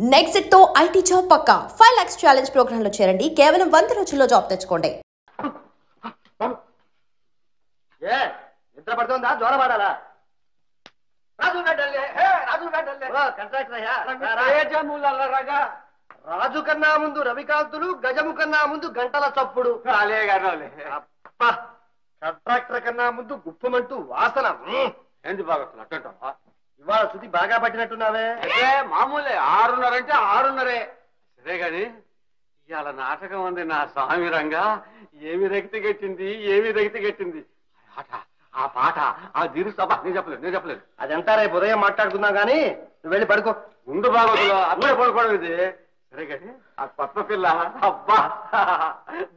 Next తో IT job పక్కా 5 lakhs challenge programme లో చేరండి. కేవలం 100 రోజుల్లో జాబ్ తెచ్చుకోండి. ఏ నిద్ర పడుతుందా జ్వరం పడాలా? రాజు కన్నా ముందు రవికాంతులు, గజము కన్నా ముందు గంటల చప్పుడు. కంట్రాక్టర్ కన్నా ముందు గుప్పమంటూ వాసన. ఏంటి బాగా అట్టంటావా? ఇవాళ శృతి బాగా పట్టినట్టున్నావే. మామూలే 6:30 అంటే 6:30. సరే గాని ఇవాళ నాటకం ఉంది నా స్వామి రంగా. ఏమి రక్తి గట్టింది ఆ పాట ఆ దిరు సభ. నేను చెప్పలేదు అదంతా రేపు ఉదయం మాట్లాడుకుందాం గానీ నువ్వు వెళ్ళి పడుకో. ముందు బాగోదులో అప్పుడే పడుకోవడం ఇది. సరే గాని ఆ కొత్త పిల్ల అబ్బా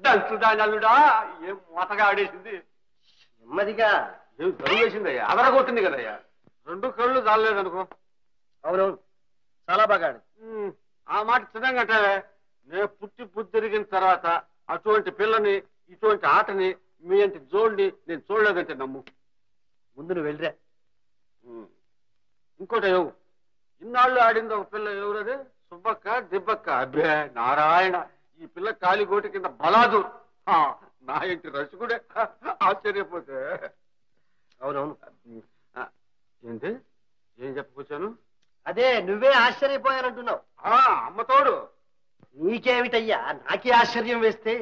దంచుదాలుడా ఏం మూతగా ఆడేసింది. నెమ్మదిగా ఏం జరుగు వేసిందయ్యా, అదరగొట్టింది కదయ్యా. 2 కళ్ళు చాలలేదనుకో. అవునవును చాలా బాగా ఆడి. ఆ మాట చిన్నంగా అంటావే. నేను పుట్టి తిరిగిన తర్వాత అటువంటి పిల్లని, ఇటువంటి ఆటని, మీ అంటి జోడిని నేను చూడలేదంటే నమ్ము. ముందు నువ్వు వెళ్ళిరా. ఇంకోటి ఎవరు ఇన్నాళ్ళు ఆడింది ఒక పిల్ల, ఎవరది? సుబ్బక్క దిబ్బక్క. అబ్బే నారాయణ, ఈ పిల్ల కాలిగోటి కింద బలాదు. నా ఇంటి రసికుడే ఆశ్చర్యపోతే. అవునవును. ఏంటి ఏం చెప్పుకొచ్చాను? అదే నువ్వే ఆశ్చర్యపోయానంటున్నావు. అమ్మతోడు నీకేమిటయ్యా నాకే ఆశ్చర్యం వేస్తే.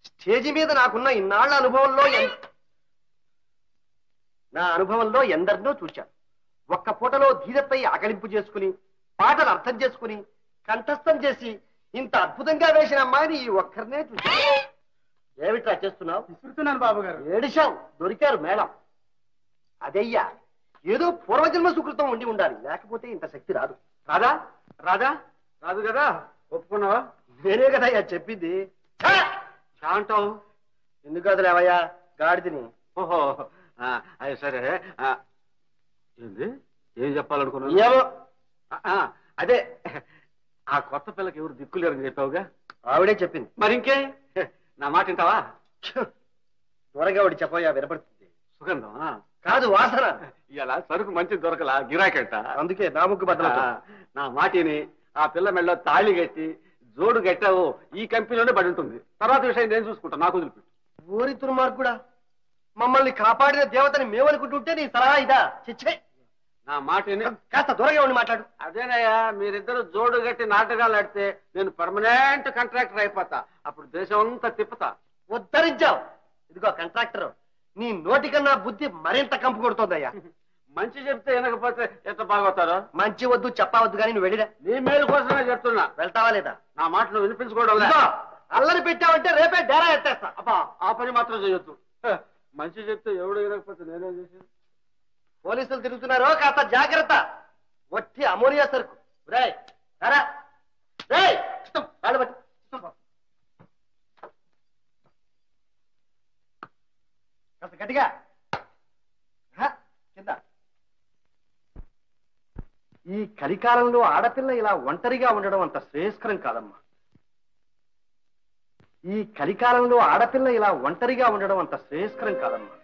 స్టేజి మీద నాకున్న ఇన్నాళ్ల అనుభవంలో ఎందరినో చూశాను. ఒక్క పూటలో ధీరపై ఆకలింపు చేసుకుని, పాటలు అర్థం చేసుకుని, కంఠస్థం చేసి ఇంత అద్భుతంగా వేసిన అమ్మాయిని ఈ ఒక్కరినే చూశాను. ఏమిట్రా చేస్తున్నావు? విసురుతున్నాను బాబు గారు. ఏడిశావు, దొరికారు మేడం. అదయ్యా ఏదో పూర్వజన్మ సుకృతం ఉండి ఉండాలి, లేకపోతే ఇంత శక్తి రాదు. రాదు కదా. ఒప్పుకున్నావా? నేనే కదయ్యా చెప్పింది. అంటావు ఎందుకు కదలేవయ్యా గాడిదని. ఓహో అది సరే. ఏంది ఏం చెప్పాలనుకున్నావు? ఏమో అదే ఆ కొత్త పిల్లకి ఎవరు దిక్కులేరని చెప్పావుగా. ఆవిడే చెప్పింది. మరి ఇంకే నా మాట వింటావా? త్వరగా ఒకటి చెప్పయ్యా, వినపడుతుంది. సుగంధం కాదు వాసన. ఇలా సరుకు మంచి దొరకలా, గిరాకంట. అందుకే నా ముగ్గు బద్దల. నా మాటిని ఆ పిల్ల మెళ్ళలో తాళి కట్టి జోడు కట్టావు, ఈ కంపెనీలోనే పడి ఉంటుంది. తర్వాత విషయం నేను చూసుకుంటా, నాకు వదిలిపెట్టు. ఊరి తుర్మార్గుడా, మమ్మల్ని కాపాడిన దేవతని మేమనుకుంటుంటే నీ సలహా ఇదా? చిచ్చే, నా మాటిని కాస్త దూరంగా ఉండి మాట్లాడు. అదేనయ్యా, మీరిద్దరు జోడు కట్టి నాటకాలు ఆడితే నేను పర్మనెంట్ కాంట్రాక్టర్ అయిపోతా. అప్పుడు దేశం అంతా తిప్పుతా. ఉద్ధరించావు. ఇదిగో కాంట్రాక్టర్, నీ నోటికన్నా బుద్ధి మరింత కంపు కొడుతోందయ్యా. మంచి చెప్తే వినకపోతే ఎంత బాగోతారో. మంచి వద్దు చెప్పవద్దు కానీ నువ్వు వెళ్ళిరా. నీ మేలు కోసమే చెప్తున్నా. వెళ్తావా లేదా? నా మాట నువ్వు వినిపించుకోవడం. అల్లరి పెట్టావంటే రేపే డేరా ఎత్తేస్తా. అబ్బా ఆ పని మాత్రం చేయొద్దు. మంచి చెప్తే ఎవడు వినకపోతే నేనేం చేసేది? పోలీసులు తిరుగుతున్నారు, కాస్త జాగ్రత్త. వట్టి అమోనియా సరుకు. రేయ్ రారా, రేయ్ కాళ్ళు పట్టు. కాస్త గట్టిగా కింద. ఈ కలికాలంలో ఆడపిల్ల ఇలా ఒంటరిగా ఉండడం అంత శ్రేయస్కరం కాదమ్మా. ఈ కలికాలంలో ఆడపిల్ల ఇలా ఒంటరిగా ఉండడం అంత శ్రేయస్కరం కాదమ్మా.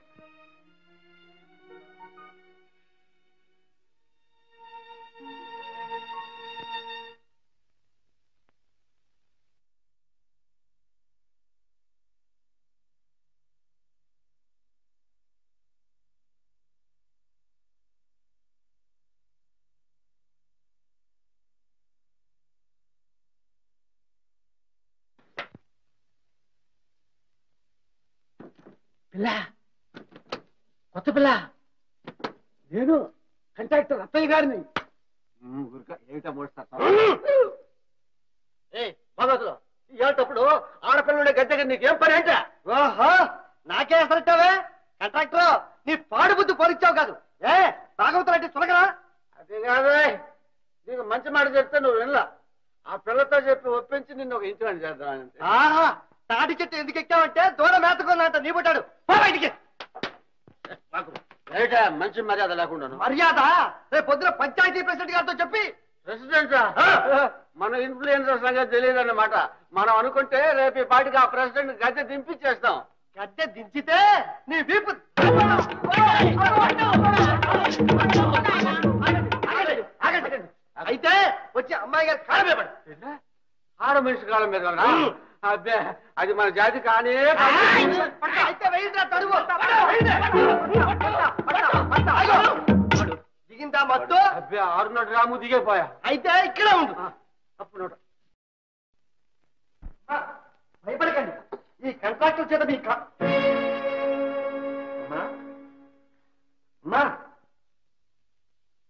పిల్ల, కొత్త పిల్ల, నేను కాంట్రాక్టర్ అత్తయ్య గారిని. ఏమిటా మోస్తా ఏటప్పుడు ఆడపిల్లలు గద్దెగా నీకేం పని అంటే? ఓహో, నాకే అసలుతావే కాంట్రాక్టర్. నీ పాడు బుద్ధి పోలిచ్చావు కాదు. భాగవతులంటే చులకరా? అది కాదే, నీకు మంచి మాట చెప్తే నువ్వు వినలా. ఆ పిల్లతో చెప్పి ఒప్పించి నిన్ను ఒక ఇంటి చేద్దాం. ఆహా, తాటి చెట్టు ఎందుకు ఎక్కావంటే దూరం మేతకున్నంత నీ పుట్టాడు. బయటికి మంచి మర్యాద లేకుండా. మర్యాద రేపు పొద్దున పంచాయతీ ప్రెసిడెంట్ గారితో చెప్పి. ప్రెసిడెంటా? మన ఇన్ఫ్లుయెన్సర్ సంగతి తెలియదు అన్నమాట. మనం అనుకుంటే రేపు ఈ పాటికి ఆ ప్రెసిడెంట్ గద్దె దింపించేస్తాం. గద్దె దించితే నీ వీపు. అయితే వచ్చి అమ్మాయి గారి కాలమే పడు. ఆడ మనిషి కాలం మీద అబ్బే అది మన జాతి కానీ అయితే వెయ్యిరా తడువు. దిగిందా మత్తు? అబ్బే 600 గ్రాము దిగిపోయా. అయితే ఇక్కడే ఉండు. అప్పుడు భయపడకండి, ఈ కాంట్రాక్టర్ చేత మీ అమ్మా అమ్మా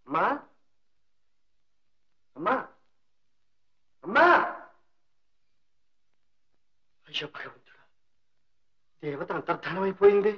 అమ్మా అమ్మా అమ్మా. అయ్యో భగవంతుడా, దేవత అంతర్ధానం అయిపోయింది.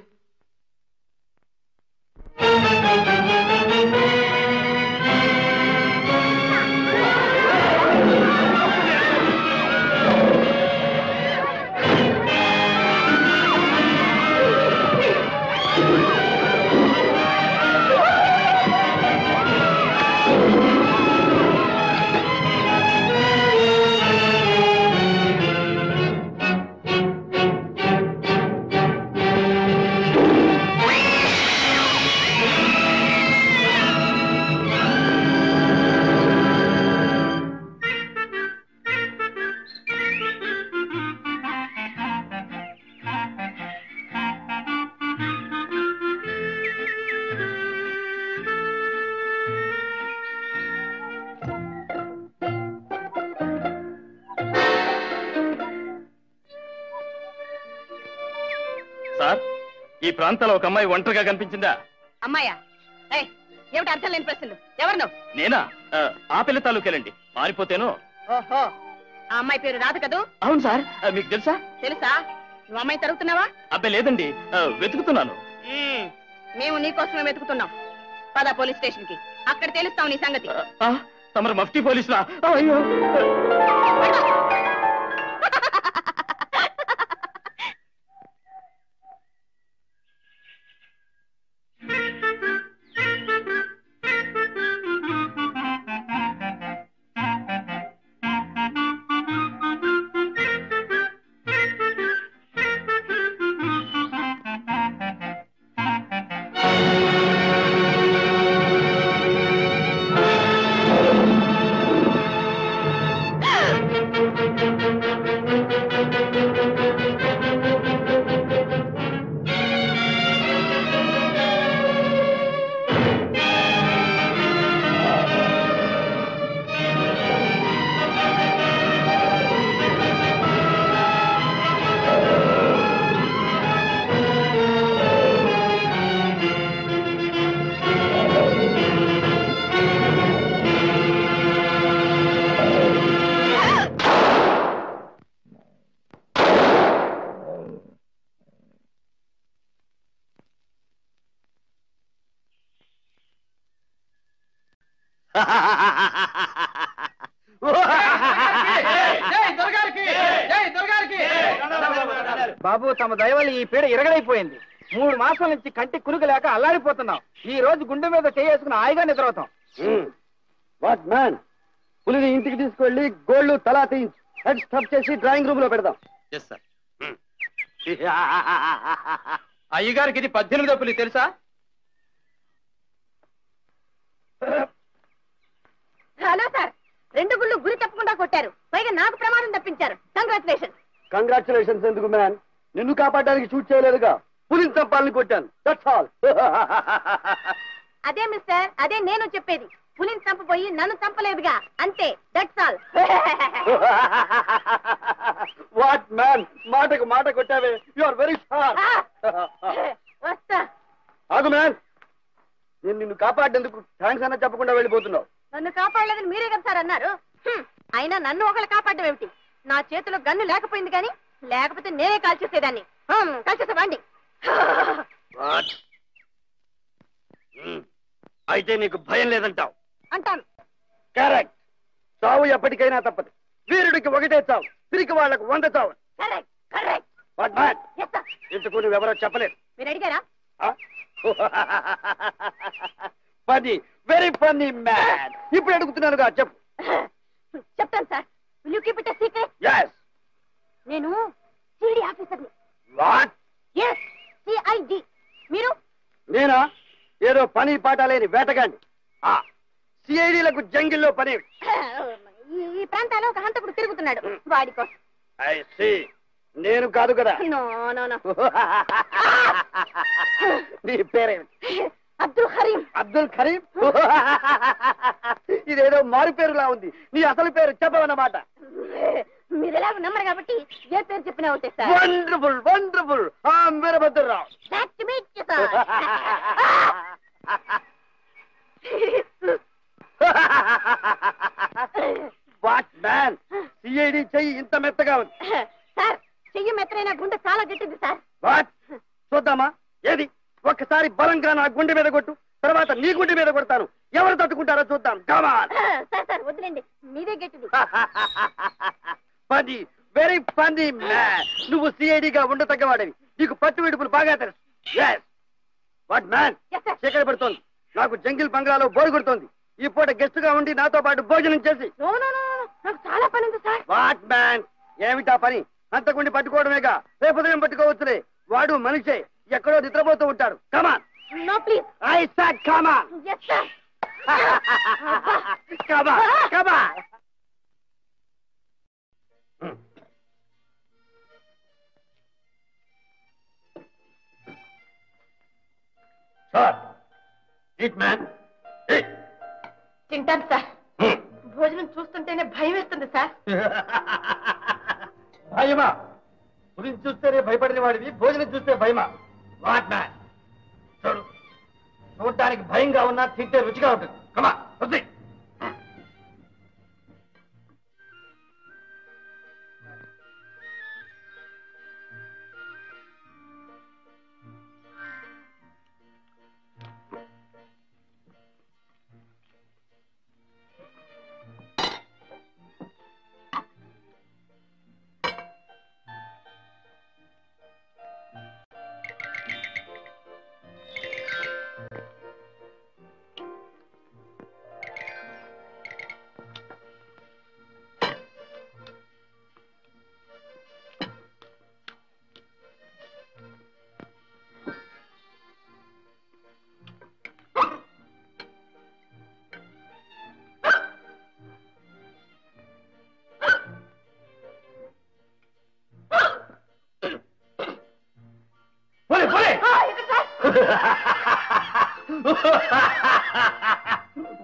ఈ ప్రాంతంలో ఒక అమ్మాయి ఒంటరిగా కనిపించిందా? అమ్మాయా? ఏమిటి అర్థం లేని ప్రశ్నలు? ఎవరు నువ్వు? నేనా? ఆ పిల్ల తాలూకేలండి. మారిపోతేను. ఓహో, ఆ అమ్మాయి పేరు రాదు కదూ? అవును సార్. మీకు తెలుసా? తెలుసా? నువ్వు అమ్మాయి తరుగుతున్నావా? అబ్బాయి లేదండి, వెతుకుతున్నాను. మేము నీకోసమే వెతుకుతున్నాం. పద పోలీస్ స్టేషన్ కి, అక్కడ తెలుస్తావు నీ సంగతి. తమరు మఫ్టీ పోలీసులా? అయ్యో బాబు, తమ దయవల్ల ఈ పీడ ఇరగడైపోయింది. 3 మాసాల నుంచి కంటి కునుకు లేక అల్లాడిపోతున్నాం. ఈ రోజు గుండె మీద చేసుకుని హాయిగా నిద్రవుతాం. వాట్ మ్యాన్, పులిని ఇంటికి తీసుకెళ్లి గోళ్లు తలా తీయించి హెడ్ స్టఫ్ చేసి డ్రాయింగ్ రూమ్ లో పెడదాం. అయ్యగారికి ఇది 18వ పులి తెలుసా? హలో సార్, 2 గుళ్ళు గురి తప్పకుండా కొట్టారు. పైగా నాకు ప్రమాదం తప్పించారు. కంగ్రాచులేషన్. కంగ్రాచులేషన్స్ ఎందుకు మ్యాన్? నిన్ను కాపాడడానికి షూట్ చేయలేదుగా, పులిని చంపాలని కొట్టాను. That's all. అదే మిస్టర్, అదే నేను చెప్పేది. పులిని చంపబోయి నన్ను చంపలేదుగా, అంతే. That's all. వాట్ మ్యాన్, మాటకు మాట కొట్టావే. You are very sharp. వస్తా. ఆగు మ్యాన్, నేను నిన్ను కాపాడేందుకు థ్యాంక్స్ అన్న చెప్పకుండా వెళ్ళిపోతున్నావు. నన్ను కాపాడలేదని మీరే కదా సార్ అన్నారు. అయినా నన్ను ఒకళ్ళు కాపాడడం ఏమిటి? నా చేతిలో గన్ను లేకపోయింది కానీ, లేకపోతే నేనే కాల్చేసేదాన్ని. కాల్చేసేవాండి. అయితే నీకు భయం లేదంటావు? అంటాను. కరెక్ట్. చావు ఎప్పటికైనా తప్పదు. వీరుడికి ఒకటే చావు, పిరికి వాళ్లకు 100 చావు. Correct, correct. What man, Yes, sir. ఇంతకు నువ్వెవరో చెప్పలేదు. మీరు అడిగారా? Funny, very funny man. ఇప్పుడు అడుగుతున్నానుగా, చెప్పు. చెప్తాను sir. Will you keep it a secret? yes. నేను సిఐడి ఆఫీసర్ని. వాట్? yes, CID. మీరు? నేనా? ఏదో పని పాట లేని వేటగాండి. సిఐడీలకు జంగిల్లో పని. నిద్రపోతున్నాడు వాడి కోసం. I see. నేను కాదు కదా. No no no. నీ పేరేమిటి? అబ్దుల్ కరీం. అబ్దుల్ కరీం? ఇదేదో మారు పేరులా ఉంది. నీ అసలు పేరు చెప్పవన్నమాట. మీరు ఎలాగ నమ్మరు కాబట్టి ఏ పేరు చెప్పినా ఒకటే sir. Wonderful wonderful. Veerabhadrarao. What man, CID చెయ్యి ఇంత మెత్తగా ఉంది. సార్ చెయ్యి మెత్తనైనా గుండె చాలా గట్టింది సార్. వాట్? చూద్దామా? ఏది? ఒక్కసారి బలంగా నా గుండె మీద కొట్టు, తర్వాత నీ గుండె మీద కొడతాను. ఎవరు తట్టుకుంటారో చూద్దాం. కమాన్. సార్ సార్ వద్దులేండి, మీదే గట్టిది. Funny, very funny man. నువ్వు సిఐడిగా ఉండతగ్గవాడవి. నీకు పట్టు విడుపులు బాగా తెలుసు. వాట్ మ్యాన్, చీకటి పడుతోంది. నాకు జంగిల్ బంగ్లాలో బోరు కొడుతోంది. ఈ పూట గెస్ట్ గా ఉండి నాతో పాటు భోజనం చేసి. నాకు చాలా పని ఉంది సార్. వాట్ మ్యాన్, ఏమిటా పని? అంతకుండి పట్టుకోవడమేగా, రేపు ఉదయం పట్టుకోవచ్చులే. వాడు మనిషే, ఎక్కడో నిద్రపోతూ ఉంటాడు. Come on. No please. I said come on. Yes sir. Come on come on. Sir, eat man. తింటాను సార్. భోజనం చూస్తుంటేనే భయం వేస్తుంది సార్. భయమా? గురించి చూస్తేనే భయపడిన వాడివి, భోజనం చూస్తే భయమా? వాట్ మ్యాన్, చూడు, చూడటానికి భయంగా ఉన్నా తింటే రుచిగా ఉంటుంది. కమా వద్దు.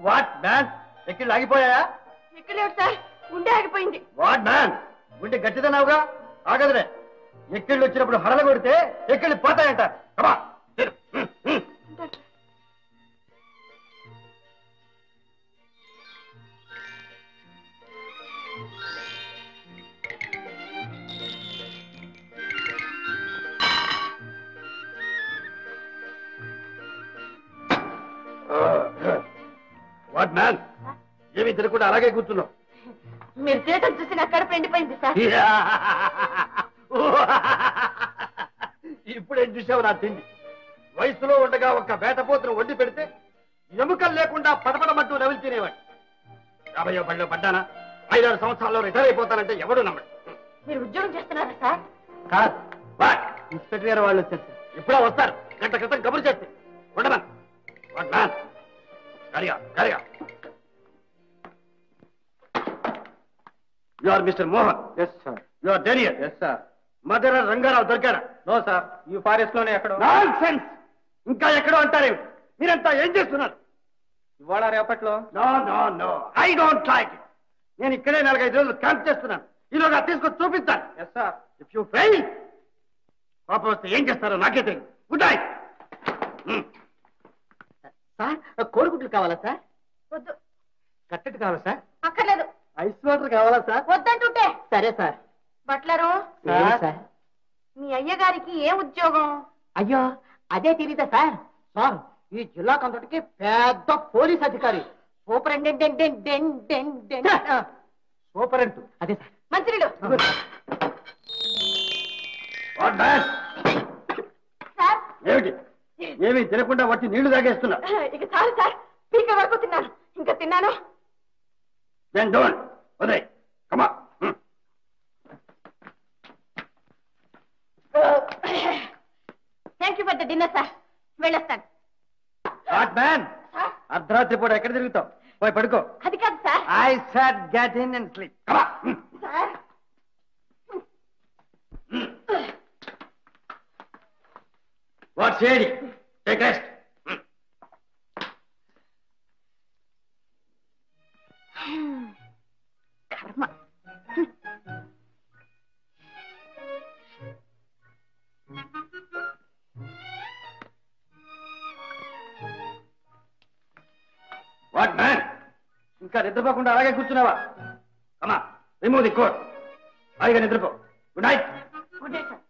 వాట్ మ్యాన్, ఎక్కిళ్ళు ఆగిపోయాయా? ఎక్కలేడు సార్, గుండె ఆగిపోయింది. వాట్ మ్యాన్, గుండె గట్టిదన్నావుగా, ఆగదులే. ఎక్కిళ్ళు వచ్చినప్పుడు హడల కొడితే ఎక్కిళ్ళు పోతాయంట. కమా. వాట్ మ్యాన్, ఏమి తినకుండా అలాగే కూర్చున్నావు? మీరు తినటం చూసి నా కడుపు ఎండిపోయింది సార్. ఇప్పుడేం చూసావు నా తిండి? వయసులో ఉండగా ఒక్క వేటపోతును వండి పెడితే ఎముకలు లేకుండా పడపడమంటూ నవిలి తినేవాడు. 50 బడిలో పడ్డానా? 5-6 సంవత్సరాల్లో రిటైర్ అయిపోతానంటే ఎవడు నమ్మడు. మీరు ఉద్యోగం చేస్తున్నారా సార్? కాదు, ఇన్స్పెక్టర్ గారు వాళ్ళు వచ్చారు. ఇప్పుడే వస్తారు. గంట క్రితం కబురు చేస్తే ఉండమా? వాట్ మ్యాన్, కరిగా కరిగా. You are mister Mohan? Yes sir. You are Daniel? Yes sir. Mother Rangarao దొరికారా? నో సార్, ఈ ఫారెస్ట్ లోనే ఎక్కడో. నాన్సెన్స్, ఇంకా ఎక్కడో అంటారేమిటి? మీరంతా ఏం చేస్తున్నారు? ఇవాళ రేపట్లో? No no no, I don't like it. నేను ఇక్కడే 4-5 రోజులు క్యాంప్ చేస్తున్నాను. ఈలోగా తీసుకొచ్చి చూపిస్తాను. Yes sir. If you fail, పాపం వస్తే ఏం చేస్తారో నాకే తెలియదు. Good night. సార్, కోడిగుడ్లు కావాలా సార్? వద్దు. కట్టెట్ కావాలా సార్? అక్కర్లేదు. ఐస్ వాటర్ కావాలా సార్? వద్దంటుంటే. సరే సార్. బట్లరు, సార్, మీ అయ్యగారికి ఏ ఉద్యోగం? అయ్యో అదే తెలీదా సార్? సార్, ఈ జిల్లాకంతటికి పెద్ద పోలీస్ అధికారి. సూపరింటెండెంట్. సూపరింటు అదే సార్. మంత్రులు సార్. ఏమిటి? ఏమీ తినకుండా వచ్చి నీళ్లు తాగేస్తున్నా? ఇక చాలు సార్, పీక వరకు తిన్నాను. ఇంకా తిన్నాను. Then don't. Uday, come on. Thank you for the dinner sir. వెళ్ళొస్తాను. What man? అర్ధరాత్రి పూట ఎక్కడ తిరుగుతావు? పోయి పడుకో. అది కాదు sir. I said get in and sleep. Come on. Sir what CID take rest. కర్మ. వాట్ మ్యాన్, ఇంకా నిద్రపోకుండా అలాగే కూర్చున్నావా? అమ్మా రిమూవ్ ది కోట్. హాయిగా నిద్రపో. Good night. Good night sir.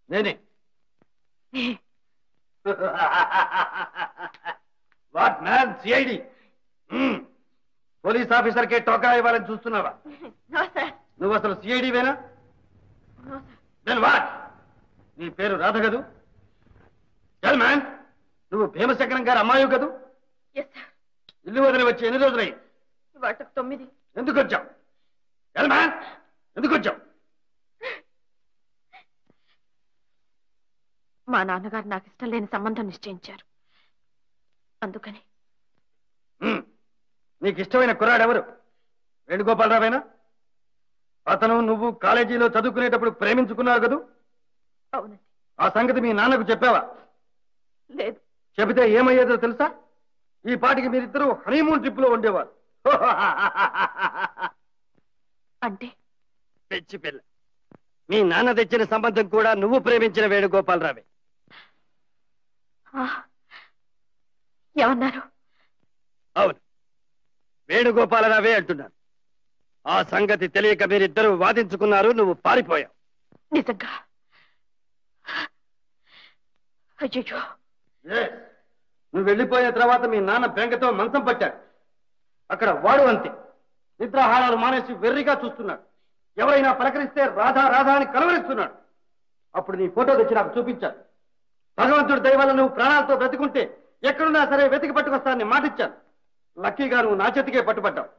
నేనే. What man, CID police officer కే టోకా ఇవ్వాలని చూస్తున్నావా? నువ్వు అసలు సిఐడివేనా? Then what? నీ పేరు రాధ కదూ? చల్ మ్యాన్, నువ్వు భీమశంకరం గారి అమ్మాయి కదూ? ఇల్లు వదిలి వచ్చి ఎన్ని రోజులయ్యి? 9. ఎందుకు వచ్చావు? చల్ మ్యాన్, ఎందుకు వచ్చావు? మా నాన్నగారు నాకు ఇష్టం లేని సంబంధం నిశ్చయించారు, అందుకని. నీకు ఇష్టమైన కుర్రాడెవరు? వేణుగోపాలరావేనా? అతను నువ్వు కాలేజీలో చదువుకునేటప్పుడు ప్రేమించుకున్నారు కదూ? అవునండి. ఆ సంగతి మీ నాన్నకు చెప్పావా? లేదు. చెబితే ఏమయ్యేదో తెలుసా? ఈ పాటికి మీరిద్దరూ హనీమూన్ ట్రిప్ లో ఉండేవారు. అంటే తెచ్చి పిల్ల, మీ నాన్న తెచ్చిన సంబంధం కూడా నువ్వు ప్రేమించిన వేణుగోపాలరావే. ఏమన్నారు? అవును, వేణుగోపాలరావే అంటున్నాను. ఆ సంగతి తెలియక మీరిద్దరూ వాదించుకున్నారు, నువ్వు పారిపోయావు. నిజంగా? అయ్యో. నువ్వు వెళ్ళిపోయిన తర్వాత మీ నాన్న బెంగతో మంచం పట్టాడు. అక్కడ వాడు అంతే, నిద్రాహారాలు మానేసి వెర్రిగా చూస్తున్నాడు. ఎవరైనా పలకరిస్తే రాధా రాధా అని కలవరిస్తున్నాడు. అప్పుడు నీ ఫోటో తెచ్చి నాకు చూపించాను. భగవంతుడి దయ వల్ల నువ్వు ప్రాణాలతో బ్రతికుంటే ఎక్కడున్నా సరే వెతికి పట్టుకొస్తానని మాటిచ్చాను. లక్కీగా నువ్వు నా చేతికే పట్టుబడ్డావు.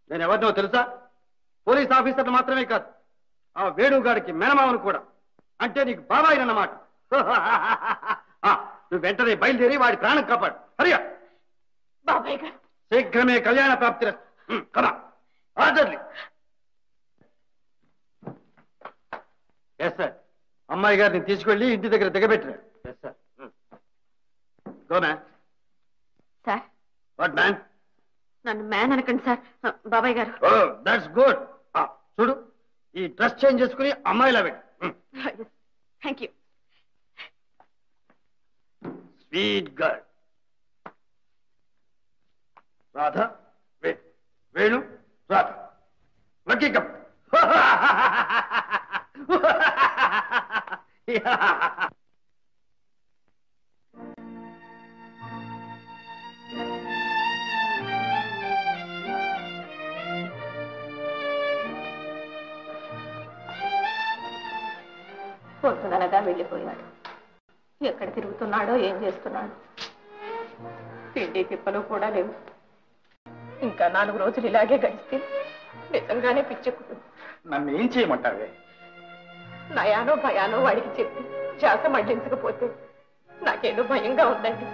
నేను ఎవరినో తెలుసా? పోలీస్ ఆఫీసర్లు మాత్రమే కాదు, ఆ వేణుగాడికి మేనమావను కూడా. అంటే నీకు బాబాయినన్నమాట. నువ్వు వెంటనే బయలుదేరి వాడి ప్రాణం కాపాడు. హరియా. బాబాయ్ గారు, శీఘ్రమే కళ్యాణ ప్రాప్తి. కమా ఆర్డర్లీ. Yes sir. అమ్మాయి గారిని తీసుకెళ్లి ఇంటి దగ్గర దిగబెట్టినారు. Yes sir. Go man. Sir. What man? నన్ను మ్యాన్ అనకండి సార్. బాబాయ్ గారు. Oh that's good. చూడు, ఈ డ్రెస్ చేంజ్ చేసుకుని అమ్మాయిలా పెట్టు. Thank you. Sweet girl. Radha, Venu, Radha. Lucky cup. పొద్దుననగా వెళ్ళిపోయాడు. ఎక్కడ తిరుగుతున్నాడో, ఏం చేస్తున్నాడు? తిండి తిప్పలు కూడా లేవు. ఇంకా 4 రోజులు ఇలాగే గడిస్తే నిజంగానే పిచ్చెక్కుతుంది. నన్ను ఏం చేయమంటావే? నయానో భయానో వాడికి చెప్పి శ్వాస మళ్లించకపోతే నాకేదో భయంగా ఉందండి.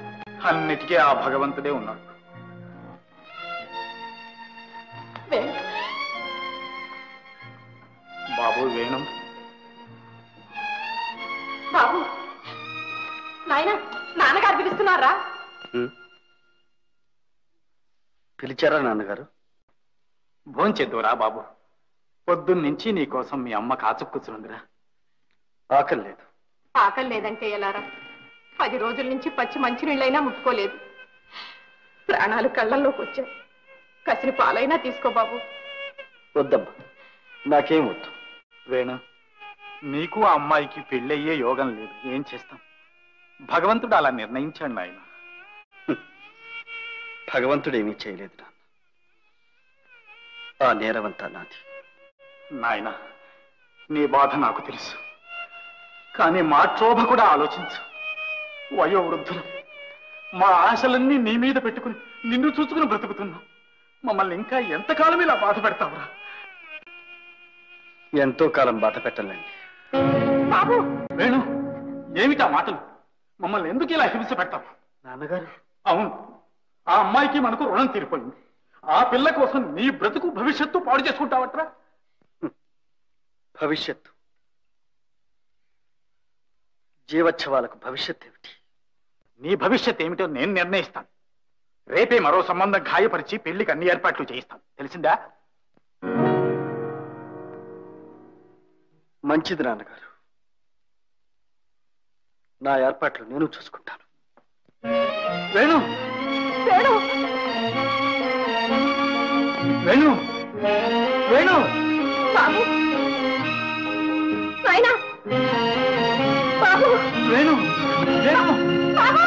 అన్నిటికీ ఆ భగవంతుడే ఉన్నాడు. బాబు వేణు. బాబు, నాయన, నాన్నగారు పిలుస్తున్నారా? పిలిచారా నాన్నగారు? భోంచేద్దురా బాబు. పొద్దున్నుంచి నీకోసం మీ అమ్మ కాచుక్కుచుందిరా. ఆకలి లేదు. ఆకలి లేదంటే ఎలారా? 10 రోజుల నుంచి పచ్చి మంచినీళ్ళైనా ముట్టుకోలేదు. ప్రాణాలు కళ్ళల్లోకి వచ్చాయి. కసిని పాలైనా తీసుకో బాబు. వద్దమ్మా, నాకేం వద్దు. వేణు, నీకు ఆ అమ్మాయికి పెళ్ళయ్యే యోగం లేదు. ఏం చేస్తాం? భగవంతుడు అలా నిర్ణయించాడు నాయన. భగవంతుడేమీ చేయలేదు నాన్న. ఆ నేరవంతా నాది. నాయన, నీ బాధ నాకు తెలుసు. కానీ మా క్షోభ కూడా ఆలోచించు. వయోవృద్ధులు మా ఆశలన్నీ నీ మీద పెట్టుకుని నిన్ను చూసుకుని బ్రతుకుతున్నాం. మమ్మల్ని ఇంకా ఎంతకాలం ఇలా బాధ పెడతావురా? ఎంతో కాలం బాధ పెట్టాలండి. వేణు, ఏమిటా మాటలు? మమ్మల్ని ఎందుకు ఇలా హింస పెడతావు? నాన్నగారు, అవును, ఆ అమ్మాయికి మనకు రుణం తీరిపోయింది. ఆ పిల్ల కోసం నీ బ్రతుకు భవిష్యత్తు పాడు చేసుకుంటావట్రా? భవిష్యత్తు జీవోత్సవాలకు భవిష్యత్ ఏమిటి? నీ భవిష్యత్ ఏమిటో నేను నిర్ణయిస్తాను. రేపే మరో సంబంధం ఖాయపరిచి పెళ్లికి అన్ని ఏర్పాట్లు చేయిస్తాను. తెలిసిందా? మంచిది నాన్నగారు. నా ఏర్పాట్లు నేను చూసుకుంటాను. వేణు, వేణు, వేణు, వేణు, బాబు, నాయనా, బాబు, వేణు, వేణు, బాబు,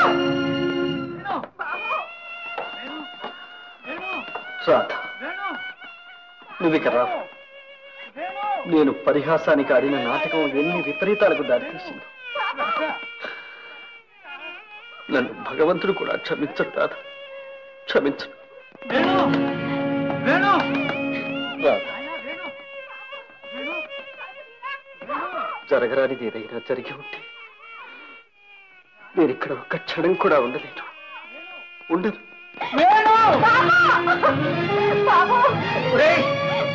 రాధ, నువ్విక రా. నేను పరిహాసానికి ఆడిన నాటకం ఎన్ని విపరీతాలకు దారితీసింది. నన్ను భగవంతుడు కూడా క్షమించడు రాధ, క్షమించడు. జరగరానిది ఏదైనా జరిగి ఉంటే నేను ఇక్కడ ఒక్క క్షణం కూడా ఉండలేను. ఉండదు.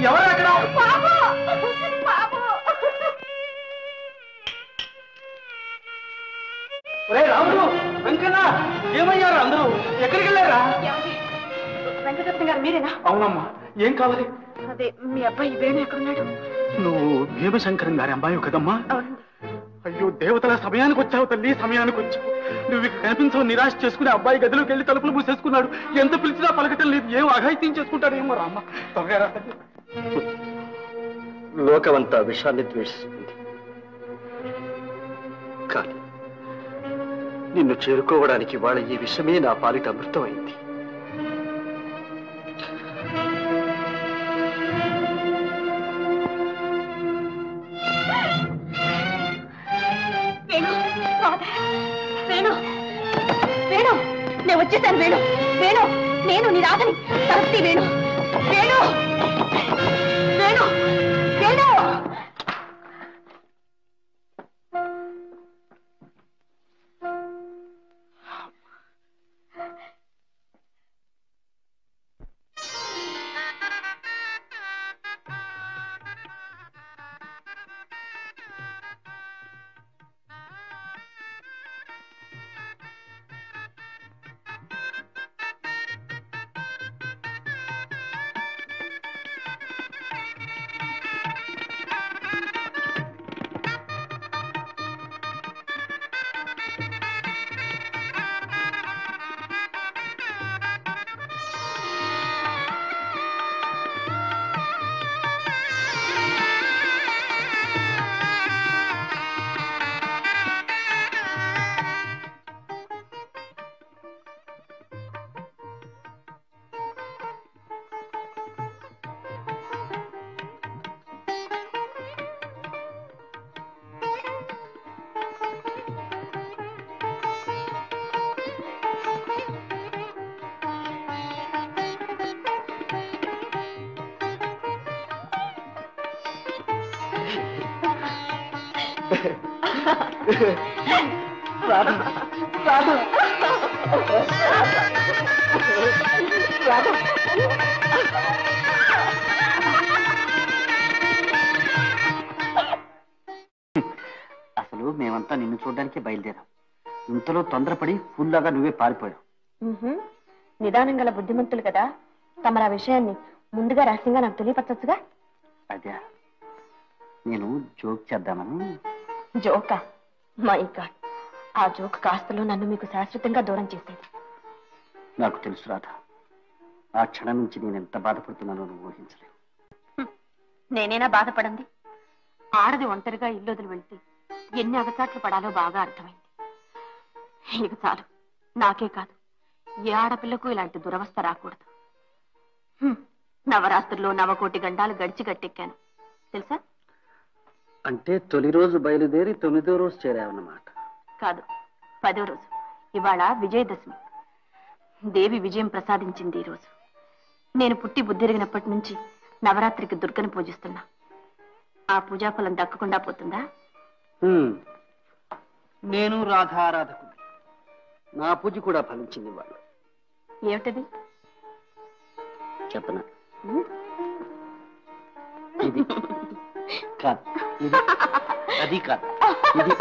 ఎవరక్కడ? రాముడు, వెంకన్న, ఏమయ్యారు అందరూ? ఎక్కడికి వెళ్ళారా? వెంకటరత్న గారు మీరేనా? అవునమ్మా, ఏం కావాలి? అదే మీ అబ్బాయి వేణు ఎక్కడున్నాడు? నువ్వు భీమశంకరం గారి అమ్మాయి కదమ్మా? అయ్యో, దేవతల సమయానికి వచ్చావు తల్లి, సమయానికి వచ్చావు. నువ్వు ఇక కనిపించవు. నిరాశ చేసుకుని అబ్బాయి గదిలోకి వెళ్ళి తలుపులు మూసేసుకున్నాడు. ఎంత పిలిచినా పలకటం లేదు. ఏం అఘాయిత్యం చేసుకుంటాడు ఏమో. రామ్మ, త్వరగా రా. లోకమంతా విషాన్ని ద్వేషిస్తుంది, కానీ నిన్ను చేరుకోవడానికి వాళ్ళ ఈ విషయమే నా పాలిట అమృతమైంది. వేణు, వేణు, వేణు, నేను వచ్చేసాను. వేణు, వేణు, నేను నీ రాధని తరపుతి. వేణు, వేణు, వేణు, వేణు. రాధ, రాధ, రాధ. అసలు మేమంతా నిన్ను చూడడానికి బయలుదేరాం. ఇంతలో తొందరపడి ఫుల్లాగా నువ్వే పారిపోయావు. నిదానం గల బుద్ధిమంతులు కదా, తమరు ఆ విషయాన్ని ముందుగా రహస్యంగా నాకు తెలియపరచచ్చుగా. అదే, నేను జోక్ చేద్దామని. జోకా? మై గాడ్, ఆ జోక్ కాస్తలో నన్ను మీకు శాశ్వతంగా దూరం చేసేది. నాకు తెలుసు రాధ, ఆ క్షణం నుంచి నేను ఎంత బాధపడుతున్నానో నువ్వు ఊహించలేవు. నేనేనా బాధపడింది? ఆడది ఒంటరిగా ఇల్లు వదిలి వెళ్తే ఎన్ని అగచాట్లు పడాలో బాగా అర్థమైంది. ఇక చాలు, నాకే కాదు ఏ ఆడపిల్లకు ఇలాంటి దురవస్థ రాకూడదు. నవరాత్రుల్లో 9 గండాలు గడిచి గట్టెక్కాను తెలుసా? అంటే తొలి రోజు బయలుదేరి 9వ రోజు చేరావన్నమాట. కాదు, 10వ రోజు. ఇవాళ విజయదశమి. దేవి విజయం ప్రసాదించింది ఈ రోజు. నేను పుట్టి బుద్ధిరిగినప్పటి నుంచి నవరాత్రికి దుర్గని పూజిస్తున్నా. ఆ పూజాఫలం దక్కకుండా పోతుందా? నేను రాధారాధకు నా పూజ కూడా ఫలించింది వాళ్ళు. ఏమిటది చెప్పనా? ఇది కాదు, ఇది అది కాదు, ఇది